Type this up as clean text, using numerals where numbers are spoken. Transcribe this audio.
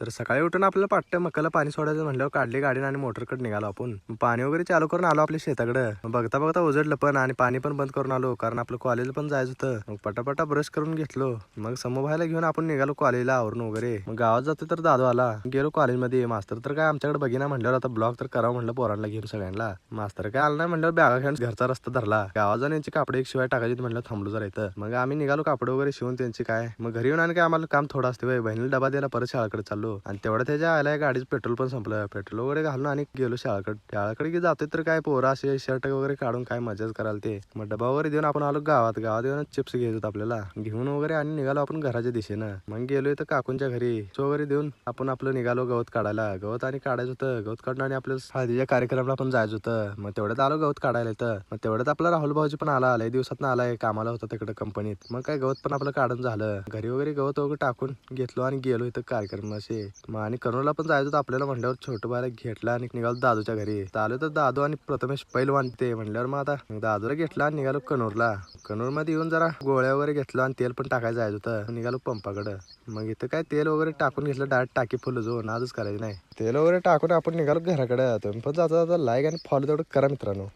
तर सकाळी उठून आपल्याला पाट्ट्या मकाला पाणी सोडायचं म्हणल्यावर काढली गाडी आणि मोटरकडे निघालो आपण. पाणी वगैरे चालू करून आलो आपल्या शेताकडे. बघता बघता उजडलं पण आणि पाणी पण बंद करून आलो, कारण आपलं कॉलेज पण जायचं होतं. मग पटापटा ब्रश करून घेतलो. मग समूभाईला घेऊन आपण निघालो कॉलेजला आवरून वगैरे. मग गावात जातो तर दादू आला. गेलो कॉलेजमध्ये. मास्तर तर काय आमच्याकडे बघिना म्हणल्यावर आता ब्लॉग तर करावं म्हणलं पोरांना घेऊन सगळ्यांना. मास्तर काय आला नाही म्हणल्यावर बॅगा घेऊन घरचा रस्ता धरला. गावात जाऊन यांची कापडे एक शिवाय टाकायची म्हणलं थांबलो जरा इथं. मग आम्ही निघालो कापडे वगैरे शिवून त्यांची काय. मग घरी येऊन आणि काय आम्हाला काम थोडं असते. बहिणीला डबा द्यायला परत शाळेकडे चाललो. आणि तेवढं त्याच्या आल्या गाडीचं पेट्रोल पण संपलं. पेट्रोल वगैरे घालून आणि गेलो शाळेकडे जातोय तर काय पोरं असे शर्ट वगैरे काढून काय मजाच कराल ते. मग डबा वगैरे देऊन आपण आलो गावात येऊन चिप्स घ्यायचो आपल्याला घेऊन वगैरे आणि निघालो आपण घराच्या दिशेनं. मग गेलो इथं काकूंच्या घरी वगैरे देऊन आपण आपलं निघालो गवत काढायला. गवत आणि काढायचं होतं. गवत काढून आणि आपल्या हळदीच्या कार्यक्रमाला पण जायचं होतं. मग तेवढ्यात आलो गवत काढायला इथं. मग तेवढ्यात आपला राहुल भाऊजी पण लय दिवसात आलाय, कामाला होता तिकडे कंपनीत. मग काय गवत पण आपलं काढून झालं. घरी वगैरे गवत वगैरे टाकून घेतलो आणि गेलो इथं कार्यक्रम असे. मग आणि करूला पण जायचं होतं आपल्याला म्हणल्यावर छोटं बायला घेतला आणि निघालो दादूच्या घरी. आलो तर दादू आणि प्रथमेश पैलवान ते म्हणल्यावर मग आता दादूला घेतला आणि निघालो कनूरला. कनूर मध्ये येऊन जरा गोळ्या वगैरे घेतलो आणि तेल पण टाकायचं जायचं होतं. निघालो पंपाकडं. मग इथं काय तेल वगैरे टाकून घेतलं, डायरेक्ट टाकी फुल जो नाजच करायचं नाही. तेल वगैरे टाकून आपण निघालो घराकडे. तुम्ही पण जाता लाईक आणि फॉलो तेवढं करा मित्रांनो.